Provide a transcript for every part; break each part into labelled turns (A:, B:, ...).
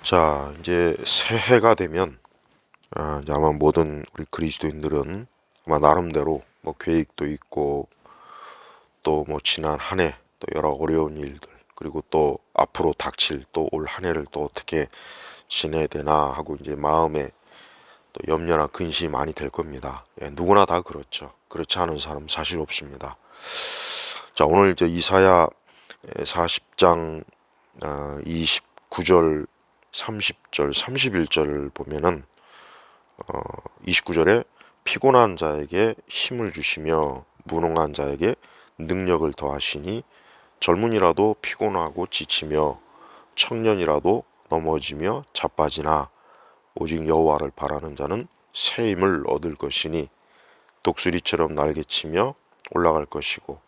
A: 자, 이제 새해가 되면 이제 아마 모든 우리 그리스도인들은 아마 나름대로 뭐 계획도 있고 또 뭐 지난 한 해 또 여러 어려운 일들 그리고 또 앞으로 닥칠 또 올 한 해를 또 어떻게 지내야 되나 하고 이제 마음에 또 염려나 근심이 많이 될 겁니다. 예, 누구나 다 그렇죠. 그렇지 않은 사람 사실 없습니다. 자, 오늘 이제 이사야 40장 29절 30절 31절을 보면은 29절에 피곤한 자에게 힘을 주시며 무능한 자에게 능력을 더하시니 젊은이라도 피곤하고 지치며 청년이라도 넘어지며 자빠지나 오직 여호와를 바라는 자는 새 힘을 얻을 것이니 독수리처럼 날개치며 올라갈 것이고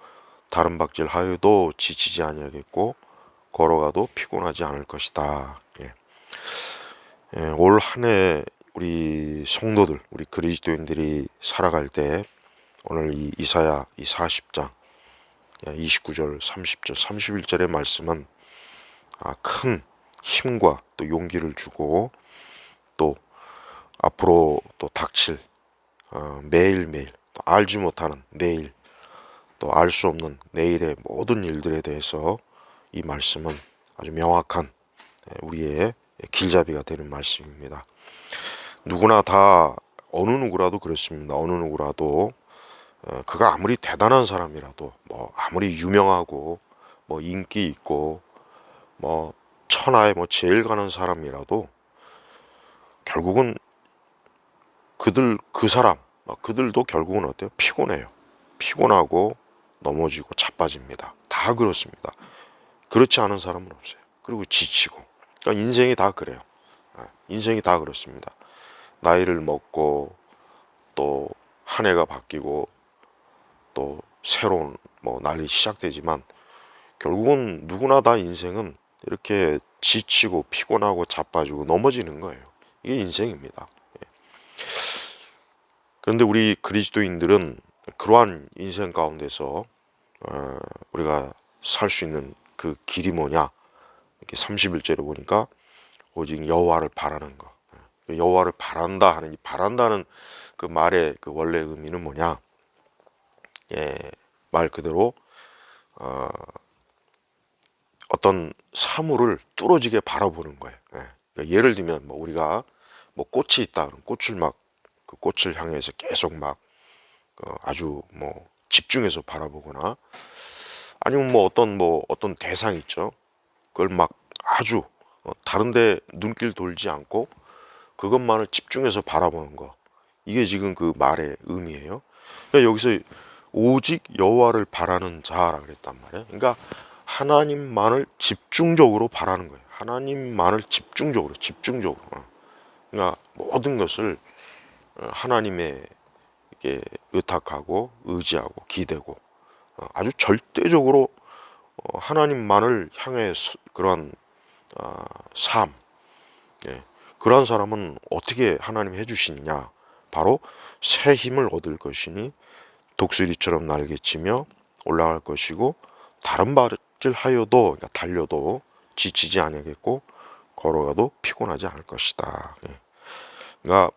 A: 다른 박질하여도 지치지 아니하겠고 걸어가도 피곤하지 않을 것이다. 올 한 해 우리 성도들, 우리 그리스도인들이 살아갈 때 오늘 이 이사야 이 40장 29절, 30절, 31절의 말씀은 큰 힘과 또 용기를 주고 또 앞으로 또 닥칠 매일매일 또 알지 못하는 내일 또 알 수 없는 내일의 모든 일들에 대해서 이 말씀은 아주 명확한 우리의 길잡이가 되는 말씀입니다. 누구나 다 어느 누구라도 그렇습니다. 어느 누구라도 그가 아무리 대단한 사람이라도 뭐 아무리 유명하고 뭐 인기 있고 뭐 천하에 뭐 제일 가는 사람이라도 결국은 그들도 결국은 어때요? 피곤해요. 피곤하고 넘어지고 자빠집니다. 다 그렇습니다. 그렇지 않은 사람은 없어요. 그리고 지치고. 그러니까 인생이 다 그래요. 인생이 다 그렇습니다. 나이를 먹고 또 한 해가 바뀌고 또 새로운 뭐 날이 시작되지만 결국은 누구나 다 인생은 이렇게 지치고 피곤하고 자빠지고 넘어지는 거예요. 이게 인생입니다. 그런데 우리 그리스도인들은 그러한 인생 가운데서 우리가 살 수 있는 그 길이 뭐냐? 이렇게 31절에 보니까 오직 여호와를 바라는 거. 여호와를 바란다 하는 이 바란다는 그 말의 그 원래 의미는 뭐냐? 말 그대로 어떤 사물을 뚫어지게 바라보는 거예요. 그러니까 예를 들면 뭐 우리가 뭐 꽃이 있다 그럼 꽃을 막 그 꽃을 향해서 계속 막 아주 뭐 집중해서 바라보거나 아니면 뭐 어떤 대상 있죠. 그걸 막 아주 다른데 눈길 돌지 않고 그것만을 집중해서 바라보는 거. 이게 지금 그 말의 의미예요. 그러니까 여기서 오직 여호와를 바라는 자라 그랬단 말이에요. 그러니까 하나님만을 집중적으로 바라는 거예요. 하나님만을 집중적으로. 그러니까 모든 것을 하나님에게 의탁하고 의지하고 기대고 아주 절대적으로 하나님만을 향해 그러한 삶, 그러한 사람은 어떻게 하나님이 해주시느냐? 바로 새 힘을 얻을 것이니 독수리처럼 날개치며 올라갈 것이고 다른 발질 하여도 그러니까 달려도 지치지 아니하겠고 걸어가도 피곤하지 않을 것이다. 그러니까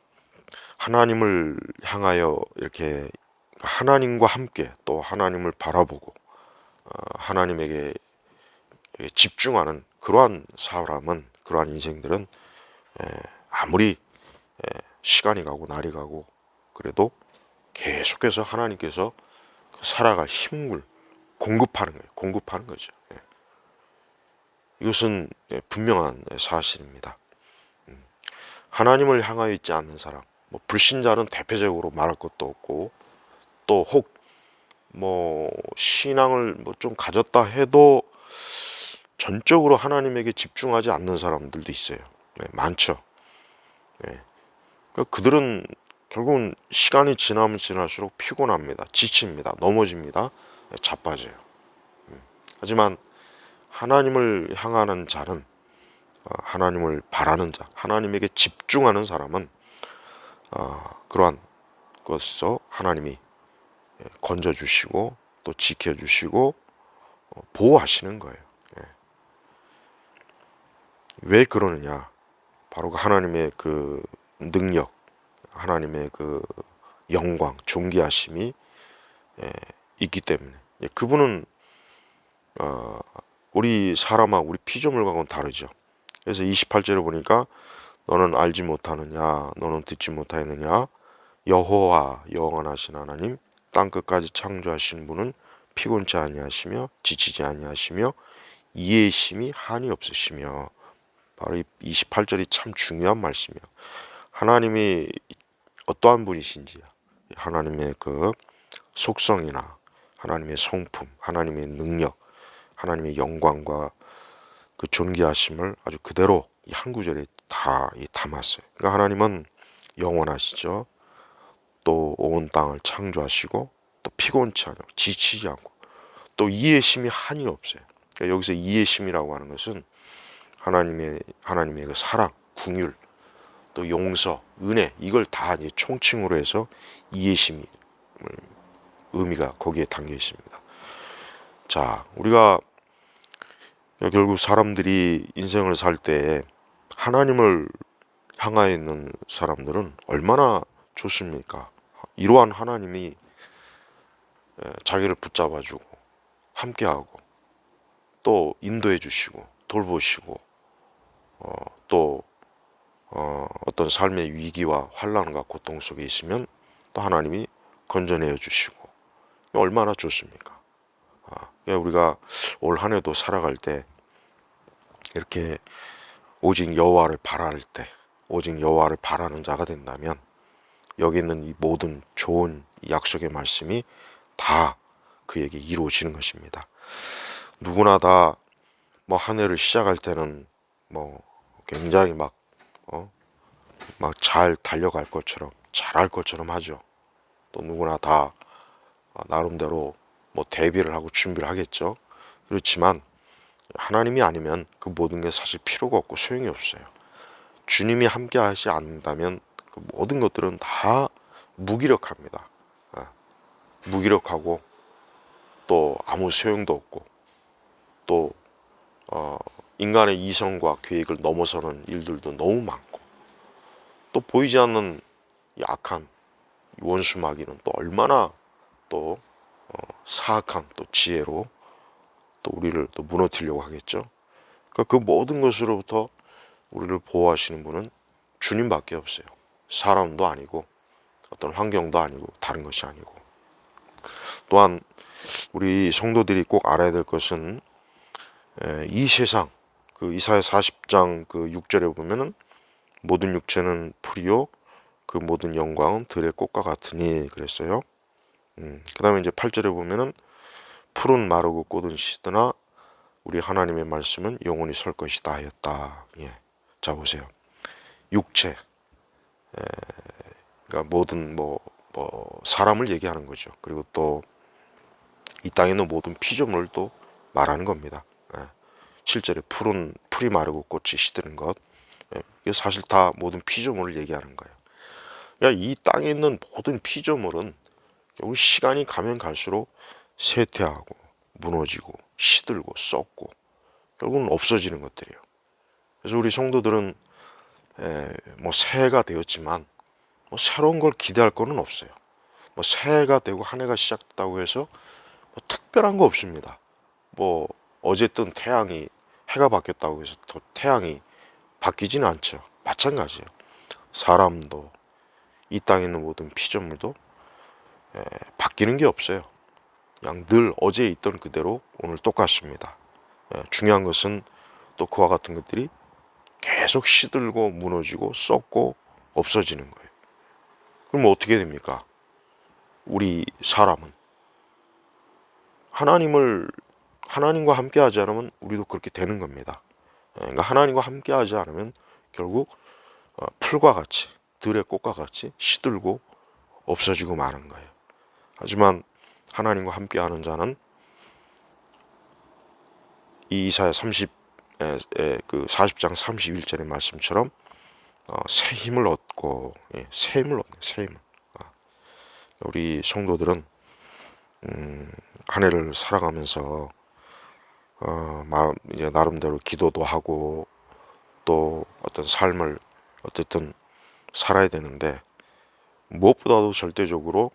A: 하나님을 향하여 이렇게 하나님과 함께 또 하나님을 바라보고 하나님에게 집중하는 그러한 사람은 그러한 인생들은 아무리 시간이 가고 날이 가고 그래도 계속해서 하나님께서 살아갈 힘을 공급하는 거죠. 이것은 분명한 사실입니다. 하나님을 향하여 있지 않는 사람, 뭐 불신자는 대표적으로 말할 것도 없고 또 혹 뭐 신앙을 뭐 좀 가졌다 해도 전적으로 하나님에게 집중하지 않는 사람들도 있어요. 많죠. 그러니까 그들은 결국은 시간이 지나면 지날수록 피곤합니다. 지칩니다. 넘어집니다. 자빠져요. 하지만 하나님을 향하는 자는 하나님을 바라는 자, 하나님에게 집중하는 사람은 그러한 것에서 하나님이 건져주시고 또 지켜주시고 보호하시는 거예요. 왜 그러느냐? 바로 그 하나님의 그 능력, 하나님의 그 영광, 존귀하심이 있기 때문에 그분은 우리 사람하고 우리 피조물과는 다르죠. 그래서 28절에 보니까 너는 알지 못하느냐, 너는 듣지 못하느냐, 여호와 영원하신 하나님 땅 끝까지 창조하신 분은 피곤치 아니하시며 지치지 아니하시며 이해의 심이 한이 없으시며. 바로 이 28절이 참 중요한 말씀이에요. 하나님이 어떠한 분이신지, 하나님의 그 속성이나 하나님의 성품, 하나님의 능력, 하나님의 영광과 그 존귀하심을 아주 그대로 이 한 구절에 다 담았어요. 그러니까 하나님은 영원하시죠. 또 온 땅을 창조하시고 또 피곤치 않고 지치지 않고 또 이해의 심이 한이 없어요. 그러니까 여기서 이해의 심이라고 하는 것은 하나님의 그 사랑, 긍휼, 또 용서, 은혜, 이걸 다 총칭으로 해서 이해의 심이 의미가 거기에 담겨 있습니다. 자, 우리가 결국 사람들이 인생을 살 때 하나님을 향하여 있는 사람들은 얼마나 좋습니까? 이러한 하나님이 자기를 붙잡아주고 함께하고 또 인도해 주시고 돌보시고 또 어떤 삶의 위기와 환난과 고통 속에 있으면 또 하나님이 건져내어 주시고 얼마나 좋습니까? 우리가 올 한 해도 살아갈 때 이렇게 오직 여호와를 바랄 때, 오직 여호와를 바라는 자가 된다면 여기 있는 이 모든 좋은 약속의 말씀이 다 그에게 이루어지는 것입니다. 누구나 다 뭐 한 해를 시작할 때는 뭐 굉장히 막 잘 달려갈 것처럼 잘할 것처럼 하죠. 또 누구나 다 나름대로 뭐 대비를 하고 준비를 하겠죠. 그렇지만 하나님이 아니면 그 모든 게 사실 필요가 없고 소용이 없어요. 주님이 함께 하지 않는다면 그 모든 것들은 다 무기력합니다. 무기력하고 또 아무 소용도 없고 또 인간의 이성과 계획을 넘어서는 일들도 너무 많고 또 보이지 않는 이 악한 원수 마귀는 또 얼마나 또 사악한 또 지혜로 또 우리를 또 무너뜨리려고 하겠죠. 그러니까 그 모든 것으로부터 우리를 보호하시는 분은 주님밖에 없어요. 사람도 아니고 어떤 환경도 아니고 다른 것이 아니고. 또한 우리 성도들이 꼭 알아야 될 것은 이 세상 그 이사야 40장 그 6절에 보면은 모든 육체는 풀이요 그 모든 영광은 들의 꽃과 같으니 그랬어요. 그 다음에 이제 8절에 보면은 풀은 마르고 꽃은 시드나 우리 하나님의 말씀은 영원히 설 것이다 하였다. 자 보세요. 육체, 그러니까 모든 뭐 사람을 얘기하는 거죠. 그리고 또 이 땅에 있는 모든 피조물을 또 말하는 겁니다. 7절에 풀이 마르고 꽃이 시드는 것, 이게 사실 다 모든 피조물을 얘기하는 거예요. 그러니까 이 땅에 있는 모든 피조물은 결국 시간이 가면 갈수록 쇠퇴하고 무너지고 시들고 썩고 결국은 없어지는 것들이에요. 그래서 우리 성도들은 뭐 새해가 되었지만 뭐 새로운 걸 기대할 거는 없어요. 뭐 새해가 되고 한 해가 시작됐다고 해서 뭐 특별한 거 없습니다. 뭐 어제 뜬 태양이 해가 바뀌었다고 해서 더 태양이 바뀌지는 않죠. 마찬가지예요. 사람도 이 땅에 있는 모든 피조물도 바뀌는 게 없어요. 그냥 늘 어제 있던 그대로 오늘 똑같습니다. 중요한 것은 또 그와 같은 것들이 계속 시들고 무너지고 썩고 없어지는 거예요. 그럼 어떻게 됩니까? 우리 사람은 하나님과 함께 하지 않으면 우리도 그렇게 되는 겁니다. 그러니까 하나님과 함께 하지 않으면 결국 풀과 같이 들의 꽃과 같이 시들고 없어지고 마는 거예요. 하지만 하나님과 함께 하는 자는 이 이사야 40장 31절의 말씀처럼 새 힘을 얻고 새 힘을 얻는 새 힘을. 우리 성도들은 한 해를 살아가면서 이제 나름대로 기도도 하고 또 어떤 삶을 어쨌든 살아야 되는데 무엇보다도 절대적으로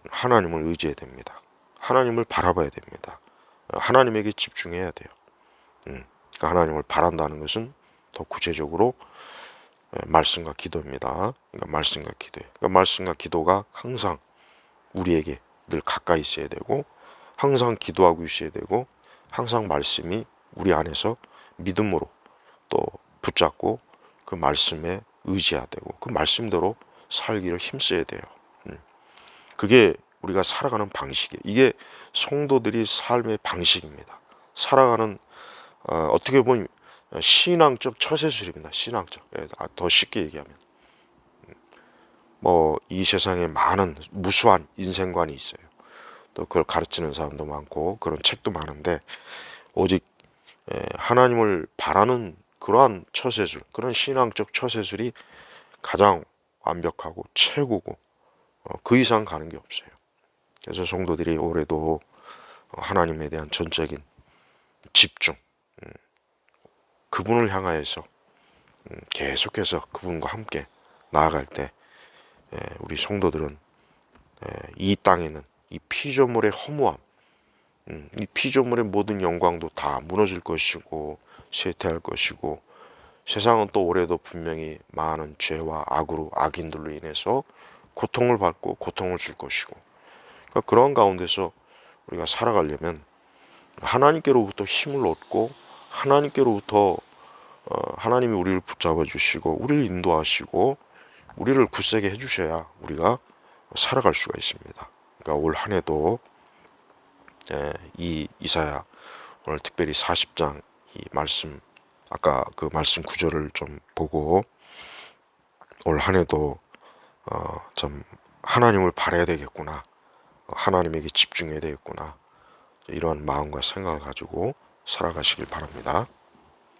A: 하나님을 의지해야 됩니다. 하나님을 바라봐야 됩니다. 하나님에게 집중해야 돼요. 그러니까 하나님을 바란다는 것은 더 구체적으로 말씀과 기도입니다. 그러니까 말씀과 기도예요. 그러니까 말씀과 기도가 항상 우리에게 늘 가까이 있어야 되고, 항상 기도하고 있어야 되고, 항상 말씀이 우리 안에서 믿음으로 또 붙잡고 그 말씀에 의지해야 되고, 그 말씀대로 살기를 힘써야 돼요. 그게 우리가 살아가는 방식이에요. 이게 성도들이 삶의 방식입니다. 살아가는 어떻게 보면 신앙적 처세술입니다. 신앙적. 더 쉽게 얘기하면 뭐 이 세상에 많은 무수한 인생관이 있어요. 또 그걸 가르치는 사람도 많고 그런 책도 많은데, 오직 하나님을 바라는 그러한 처세술, 그런 신앙적 처세술이 가장 완벽하고 최고고 그 이상 가는 게 없어요. 그래서 성도들이 올해도 하나님에 대한 전적인 집중, 그분을 향하여서 계속해서 그분과 함께 나아갈 때 우리 성도들은 이 땅에는 이 피조물의 허무함, 이 피조물의 모든 영광도 다 무너질 것이고 쇠퇴할 것이고, 세상은 또 올해도 분명히 많은 죄와 악으로, 악인들로 인해서 고통을 받고 고통을 줄 것이고, 그러니까 그런 가운데서 우리가 살아가려면 하나님께로부터 힘을 얻고, 하나님께로부터 하나님이 우리를 붙잡아 주시고 우리를 인도하시고 우리를 굳세게 해주셔야 우리가 살아갈 수가 있습니다. 그러니까 올 한 해도 이 이사야 오늘 특별히 40장 이 말씀, 아까 그 말씀 구절을 좀 보고 올 한 해도 좀 하나님을 바라야 되겠구나, 하나님에게 집중해야 되겠구나, 이러한 마음과 생각을 가지고 살아가시길 바랍니다.